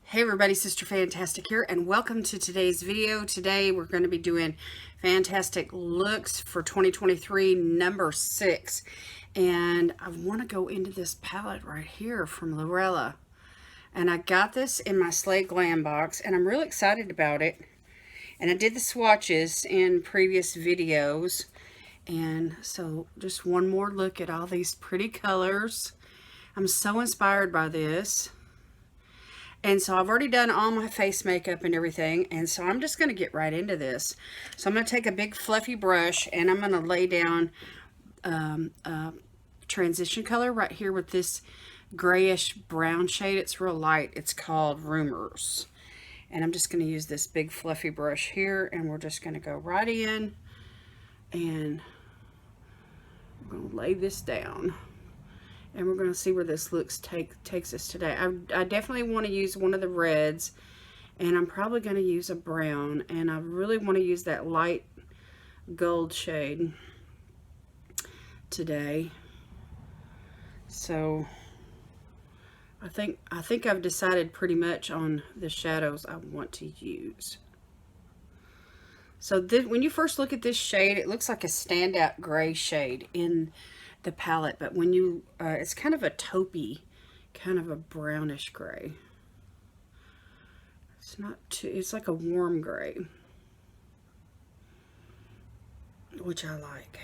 Hey everybody, Sister Fantastic here, and welcome to today's video. Today we're going to be doing fantastic looks for 2023 number 6. And I want to go into this palette right here from Lurella. And I got this in my slayglambox, and I'm really excited about it. And I did the swatches in previous videos. And so just one more look at all these pretty colors. I'm so inspired by this. And so I've already done all my face makeup and everything. And so I'm just going to get right into this. So I'm going to take a big fluffy brush and I'm going to lay down a transition color right here with this grayish brown shade. It's real light. It's called Rumors. And I'm just going to use this big fluffy brush here. And we're just going to go right in. And I'm going to lay this down. And we're going to see where this looks takes us today. I definitely want to use one of the reds, and I'm probably going to use a brown, and I really want to use that light gold shade today. So I think I've decided pretty much on the shadows I want to use. So when you first look at this shade, it looks like a standout gray shade in the palette, but when you it's kind of a taupey, kind of a brownish gray. It's not too, it's like a warm gray, which I like.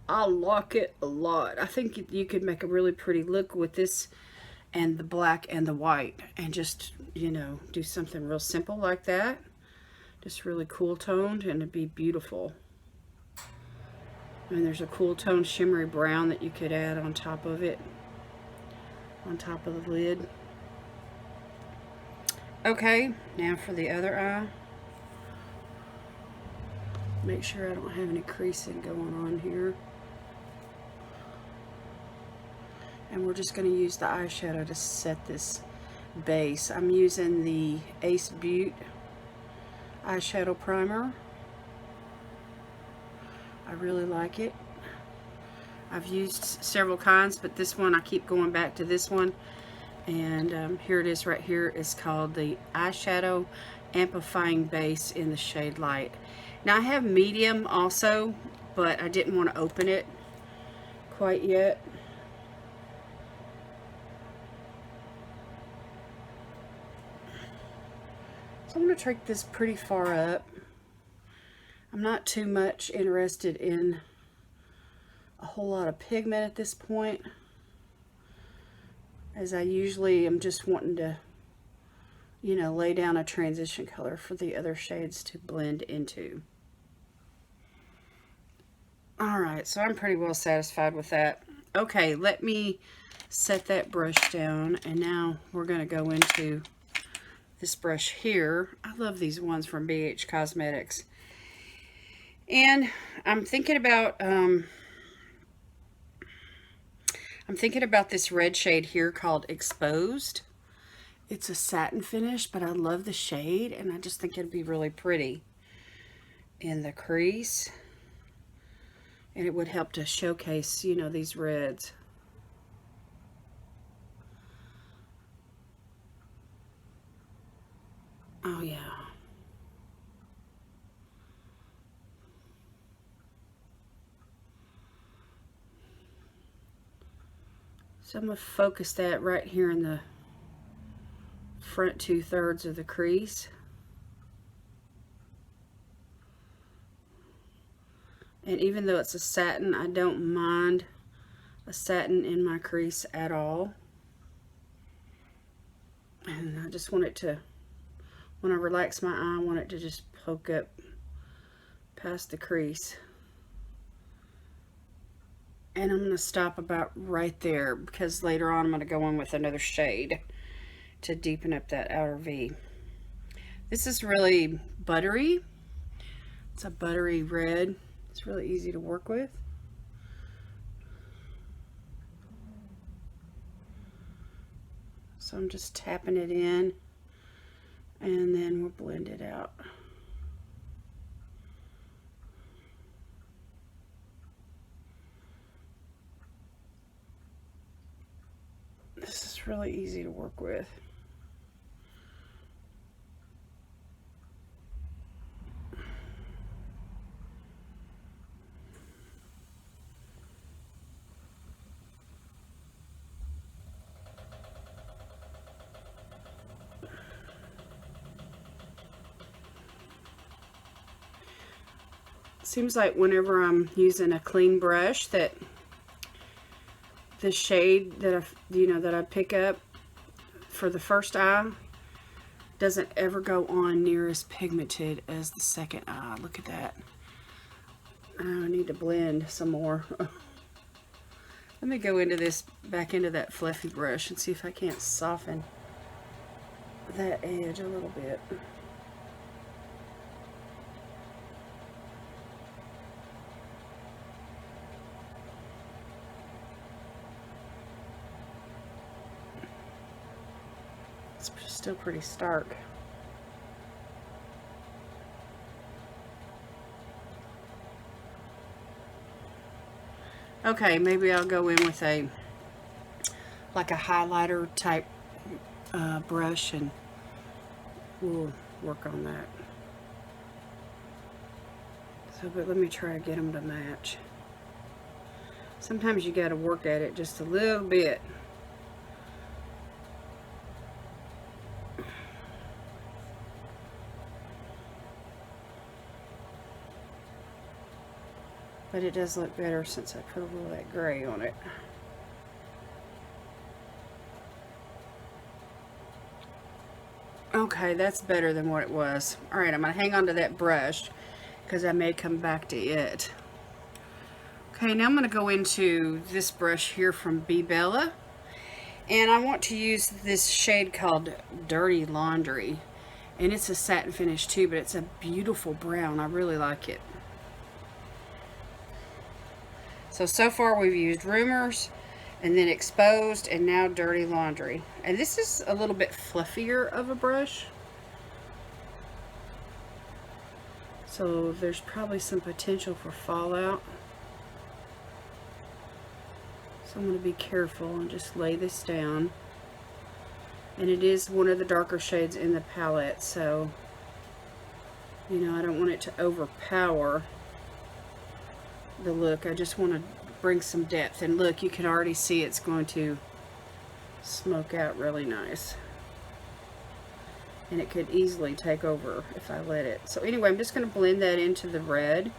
I like it a lot. I think you could make a really pretty look with this and the black and the white, and just, you know, do something real simple like that, just really cool toned, and it'd be beautiful. And there's a cool tone shimmery brown that you could add on top of it, on top of the lid. Okay, now for the other eye. Make sure I don't have any creasing going on here. And we're just going to use the eyeshadow to set this base. I'm using the Ace Beauty eyeshadow primer. I really like it. I've used several kinds, but this one, I keep going back to this one. And here it is right here. It's called the Eyeshadow Amplifying Base in the shade Light. Now I have medium also, but I didn't want to open it quite yet. So I'm going to take this pretty far up. I'm not too much interested in a whole lot of pigment at this point, as I usually am just wanting to, you know, lay down a transition color for the other shades to blend into. Alright, so I'm pretty well satisfied with that. Okay, let me set that brush down, and now we're going to go into this brush here. I love these ones from BH Cosmetics. And I'm thinking about this red shade here called Exposed. It's a satin finish, but I love the shade, and I just think it'd be really pretty in the crease. And it would help to showcase, you know, these reds. Oh yeah. So I'm going to focus that right here in the front 2/3 of the crease. And even though it's a satin, I don't mind a satin in my crease at all. And I just want it to, when I relax my eye, I want it to just poke up past the crease. And I'm going to stop about right there, because later on I'm going to go in with another shade to deepen up that outer V. This is really buttery. It's a buttery red. It's really easy to work with. So I'm just tapping it in, and then we'll blend it out. This is really easy to work with. Seems like whenever I'm using a clean brush that the shade that I pick up for the first eye doesn't ever go on near as pigmented as the second eye. Look at that. I need to blend some more. Let me go into this, back into that fluffy brush and see if I can't soften that edge a little bit. It's still pretty stark. Okay, maybe I'll go in with like a highlighter type brush, and we'll work on that. So, but let me try to get them to match. Sometimes you got to work at it just a little bit. But it does look better since I put a little of that gray on it. Okay, that's better than what it was. Alright, I'm going to hang on to that brush because I may come back to it. Okay, now I'm going to go into this brush here from Bella. And I want to use this shade called Dirty Laundry. And it's a satin finish too, but it's a beautiful brown. I really like it. So far we've used Rumors, and then Exposed, and now Dirty Laundry. And this is a little bit fluffier of a brush. So there's probably some potential for fallout. So I'm going to be careful and just lay this down. And it is one of the darker shades in the palette, so, you know, I don't want it to overpower the look. I just want to bring some depth, and look, you can already see it's going to smoke out really nice, and it could easily take over if I let it. So anyway, I'm just going to blend that into the red.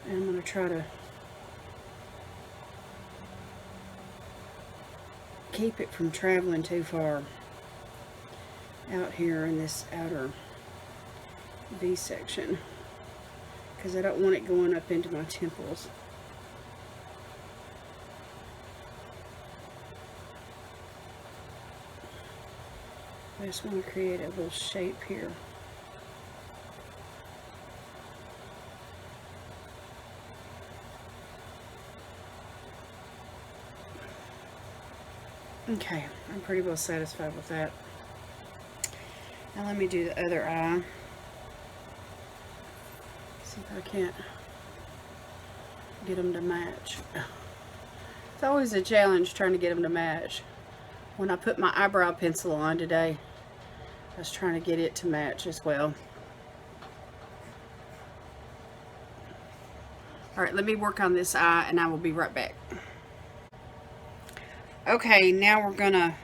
And I'm going to try to keep it from traveling too far out here in this outer V section, because I don't want it going up into my temples. I just want to create a little shape here. Okay, I'm pretty well satisfied with that. Now let me do the other eye. See if I can't get them to match. It's always a challenge trying to get them to match. When I put my eyebrow pencil on today, I was trying to get it to match as well. Alright, let me work on this eye and I will be right back. Okay, now we're gonna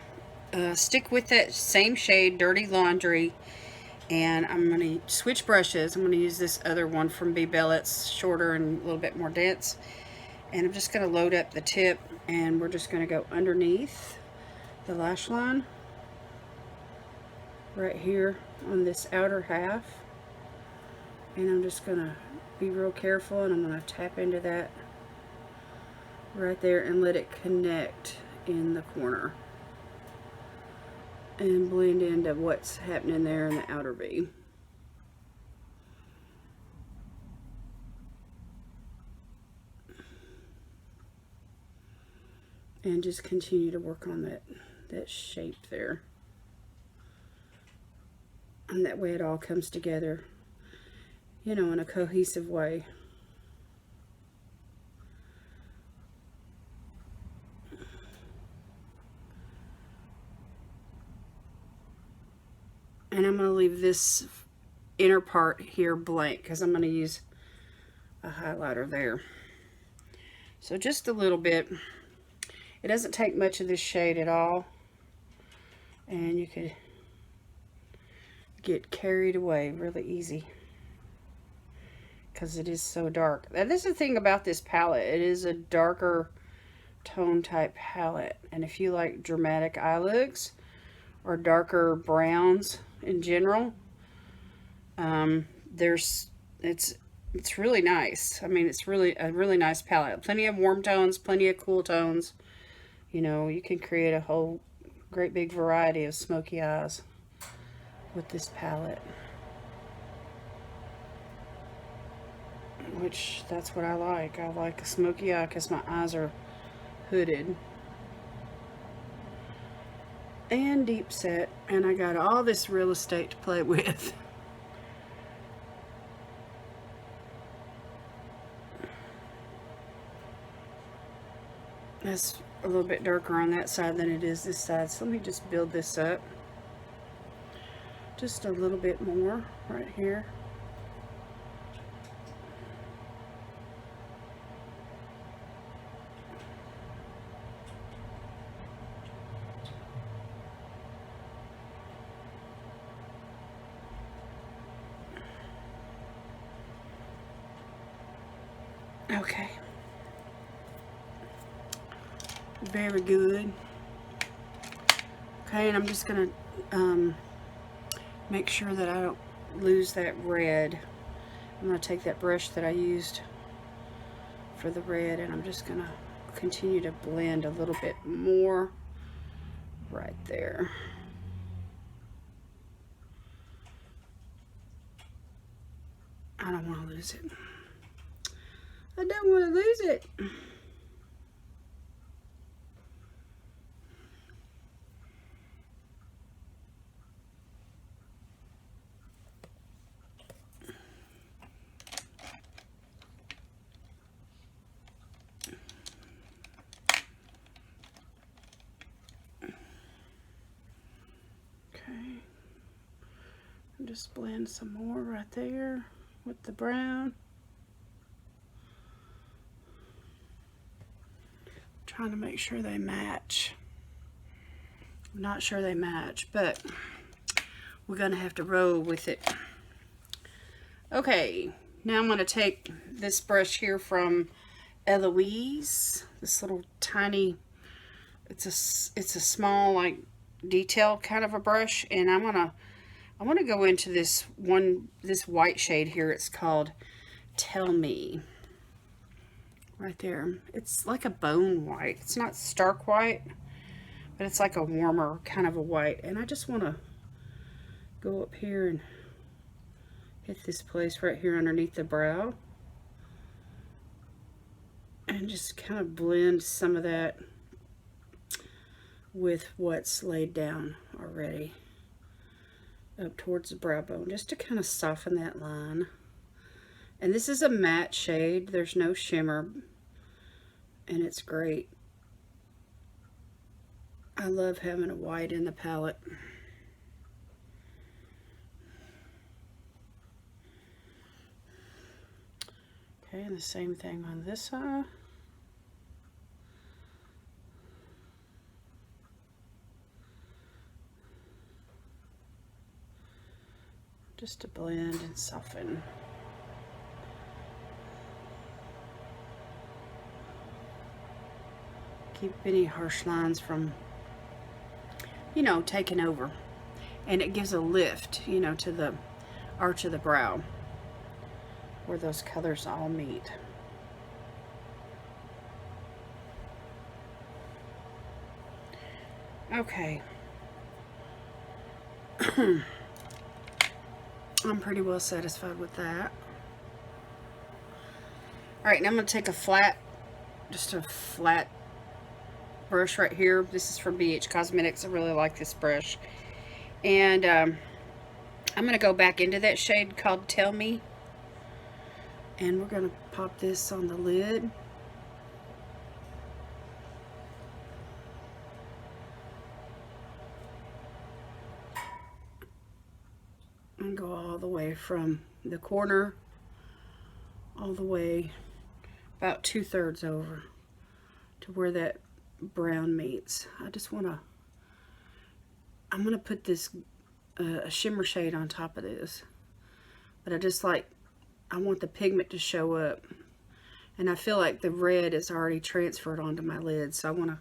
stick with that same shade, Dirty Laundry, and I'm going to switch brushes. I'm going to use this other one from Bella. It's shorter and a little bit more dense, and I'm just going to load up the tip, and we're just going to go underneath the lash line right here on this outer half, and I'm just going to be real careful, and I'm going to tap into that right there and let it connect in the corner and blend into what's happening there in the outer V. And just continue to work on that shape there. And that way it all comes together, you know, in a cohesive way. And I'm going to leave this inner part here blank because I'm going to use a highlighter there. So just a little bit. It doesn't take much of this shade at all. And you could get carried away really easy because it is so dark. And this is the thing about this palette. It is a darker tone type palette. And if you like dramatic eye looks or darker browns in general, it's really nice. I mean, it's really a really nice palette. Plenty of warm tones, plenty of cool tones. You know, you can create a whole great big variety of smoky eyes with this palette. Which, that's what I like. I like a smoky eye because my eyes are hooded. And deep set. And I got all this real estate to play with. That's a little bit darker on that side than it is this side. So let me just build this up. Just a little bit more right here. Okay. Very good. Okay, and I'm just gonna make sure that I don't lose that red. I'm gonna take that brush that I used for the red, and I'm just gonna continue to blend a little bit more right there. I don't want to lose it. I don't want to lose it. Okay. Just blend some more right there with the brown. Trying to make sure they match. I'm not sure they match, but we're gonna have to roll with it. Okay, now I'm gonna take this brush here from Eloise. This little tiny, it's a small like detail kind of a brush, and I want to go into this white shade here. It's called Tell Me. Right there. It's like a bone white. It's not stark white, but it's like a warmer kind of a white. And I just want to go up here and hit this place right here underneath the brow. And just kind of blend some of that with what's laid down already up towards the brow bone, just to kind of soften that line. And this is a matte shade. There's no shimmer, and it's great. I love having a white in the palette. Okay, and the same thing on this side. Just to blend and soften. Keep any harsh lines from, you know, taking over. And it gives a lift, you know, to the arch of the brow where those colors all meet. Okay. I'm pretty well satisfied with that. Alright, now I'm going to take a flat, just a flat brush right here. This is from BH Cosmetics. I really like this brush. And I'm going to go back into that shade called Tell Me. And we're going to pop this on the lid. And go all the way from the corner all the way about 2/3 over to where that brown meets. I'm going to put this a shimmer shade on top of this. But I want the pigment to show up. And I feel like the red is already transferred onto my lid, so I want to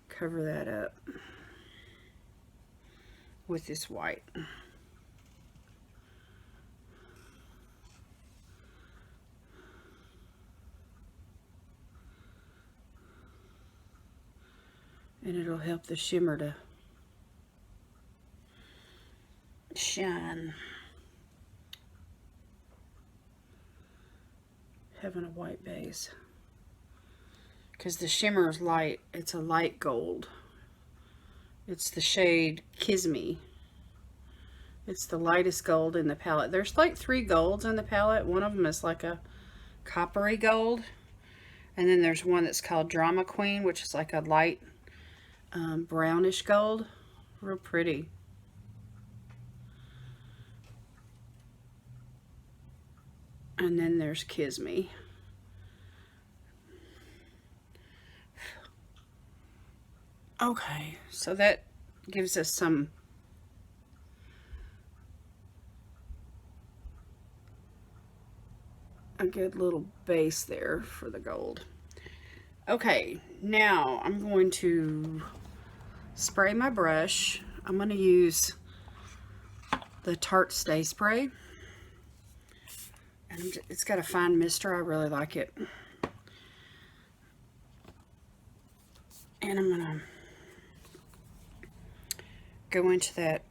cover that up with this white. And it'll help the shimmer to shine. Having a white base. Because the shimmer is light. It's a light gold. It's the shade Kiss Me. It's the lightest gold in the palette. There's like 3 golds in the palette. One of them is like a coppery gold. And then there's one that's called Drama Queen, which is like a light brownish gold. Real pretty. And then there's Kiss Me. Okay, so that gives us a good little base there for the gold. Okay, now I'm going to spray my brush. I'm going to use the Tarte Stay Spray. And it's got a fine mister. I really like it. And I'm going to go into that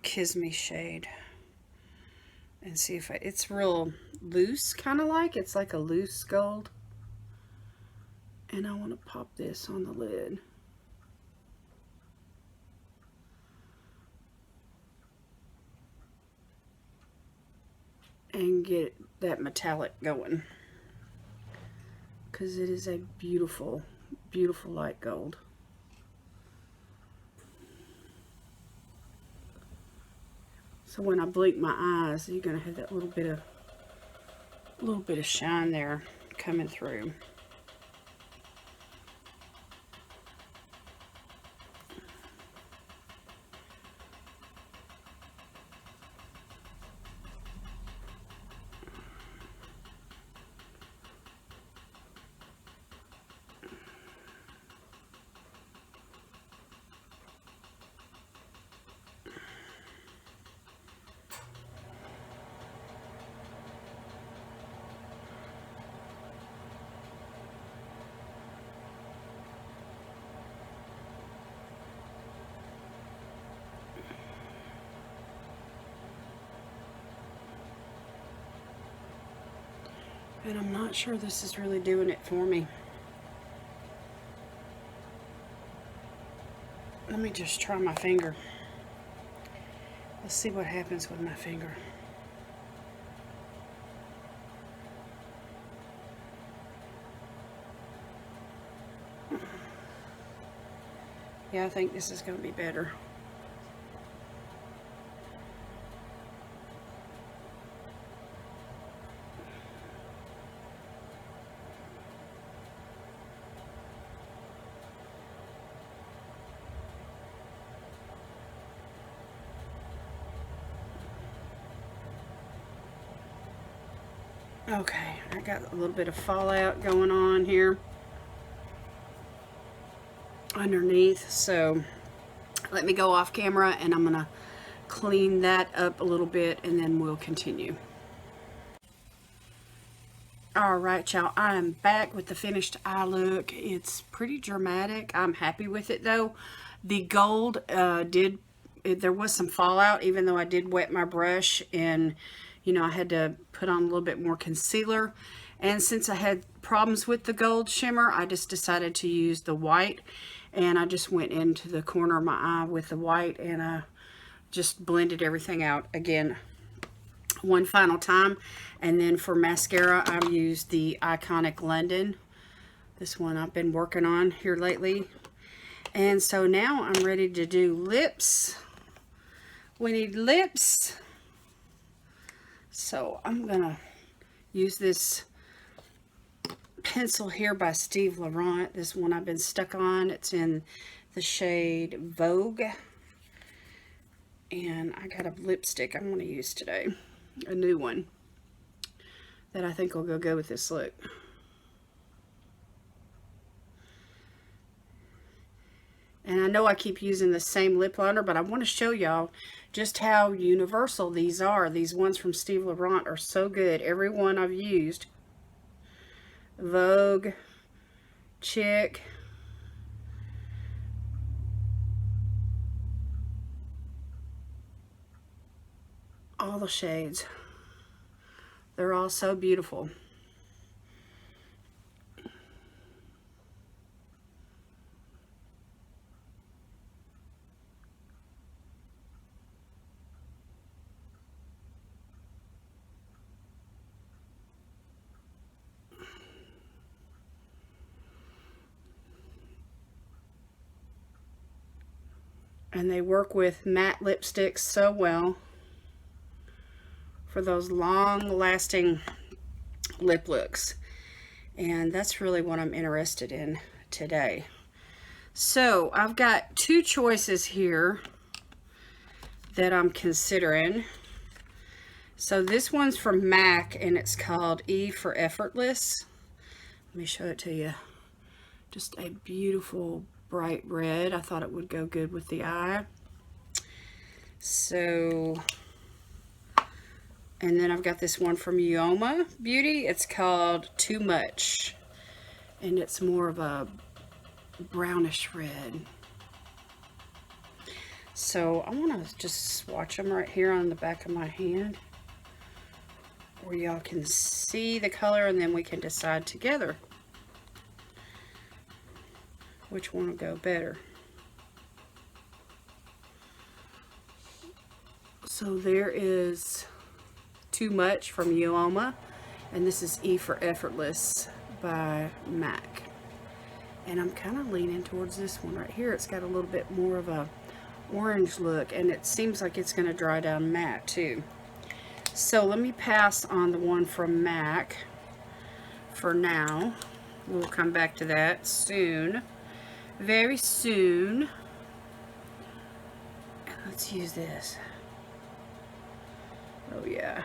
Kiss Me shade and see if it's real loose, kind of like. It's like a loose gold. And I want to pop this on the lid. And get that metallic going. Because it is a beautiful, beautiful light gold. So when I blink my eyes, you're going to have that little bit of shine there coming through. And I'm not sure this is really doing it for me. Let me just try my finger. Let's see what happens with my finger. Yeah, I think this is going to be better. Okay, I got a little bit of fallout going on here underneath, so let me go off camera and I'm gonna clean that up a little bit and then we'll continue. Alright y'all, I am back with the finished eye look. It's pretty dramatic. I'm happy with it though. The gold there was some fallout even though I did wet my brush, and you know, I had to put on a little bit more concealer. And since I had problems with the gold shimmer, I just decided to use the white. And I just went into the corner of my eye with the white and I just blended everything out again one final time. And then for mascara, I used the Iconic London. This one I've been working on here lately. And so now I'm ready to do lips. We need lips. So I'm gonna use this pencil here by Steve Laurent. This one I've been stuck on. It's in the shade Vogue. And I got a lipstick I want to use today, a new one that I think will go good with this look. And I know I keep using the same lip liner, but I want to show y'all just how universal these are. These ones from Steve Laurent are so good. Every one I've used. Vogue, Chick, all the shades. They're all so beautiful. And they work with matte lipsticks so well for those long-lasting lip looks. And that's really what I'm interested in today. So I've got two choices here that I'm considering. So this one's from MAC and it's called E for Effortless. Let me show it to you. Just a beautiful bright red. I thought it would go good with the eye. So, and then I've got this one from Yoma Beauty. It's called Too Much. And it's more of a brownish red. So I want to just swatch them right here on the back of my hand, where y'all can see the color, and then we can decide together which one will go better. So there is Too Much from Yoma, and this is E for Effortless by MAC. And I'm kind of leaning towards this one right here. It's got a little bit more of a orange look, and it seems like it's going to dry down matte too. So let me pass on the one from MAC for now. We'll come back to that soon. Very soon. Let's use this. Oh yeah.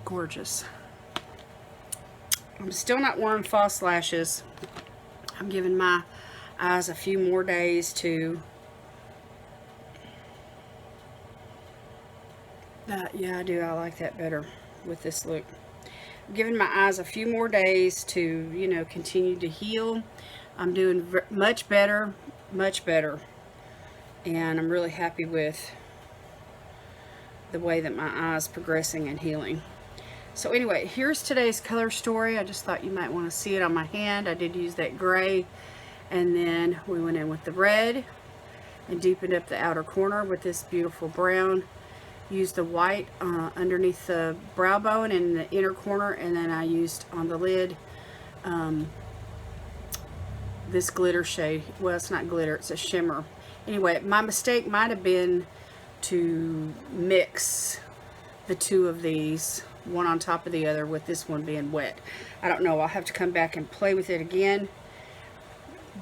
Gorgeous. I'm still not wearing false lashes. I'm giving my eyes a few more days to yeah, I do. I like that better with this look. I'm giving my eyes a few more days to, you know, continue to heal. I'm doing much better, and I'm really happy with the way that my eyes progressing and healing. So anyway, here's today's color story. I just thought you might want to see it on my hand. I did use that gray, and then we went in with the red and deepened up the outer corner with this beautiful brown. Used the white underneath the brow bone and the inner corner, and then I used on the lid this glitter shade. Well, it's not glitter, it's a shimmer. Anyway, my mistake might have been to mix the two of these, one on top of the other, with this one being wet. I don't know, I'll have to come back and play with it again.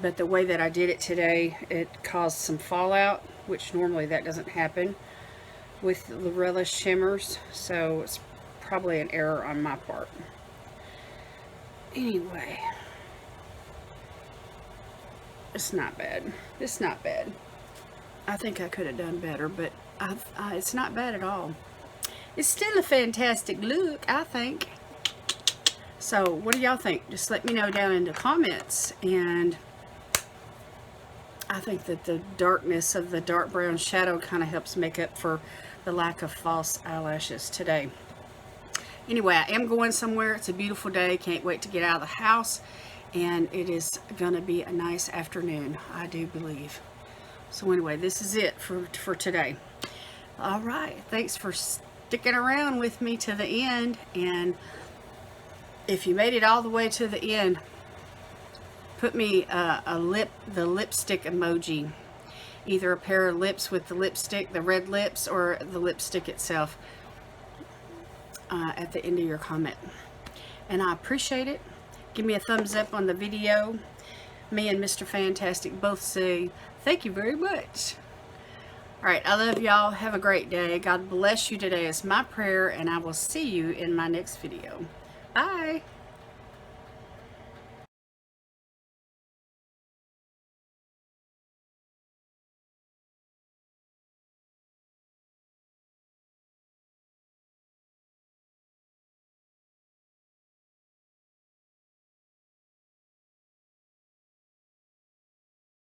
But the way that I did it today, it caused some fallout, which normally that doesn't happen with Lurella shimmers, so it's probably an error on my part. Anyway, it's not bad. It's not bad. I think I could have done better, but it's not bad at all. It's still a fantastic look, I think. So what do y'all think? Just let me know down in the comments. And I think that the darkness of the dark brown shadow kind of helps make up for the lack of false eyelashes today. Anyway, I am going somewhere. It's a beautiful day. Can't wait to get out of the house. And it is going to be a nice afternoon, I do believe. So anyway, this is it for today. All right. Thanks for sticking around with me to the end. And if you made it all the way to the end, put me the lipstick emoji. Either a pair of lips with the lipstick, the red lips, or the lipstick itself at the end of your comment. And I appreciate it. Give me a thumbs up on the video. Me and Mr. Fantastic both say thank you very much. Alright, I love y'all. Have a great day. God bless you today is my prayer, and I will see you in my next video. Bye.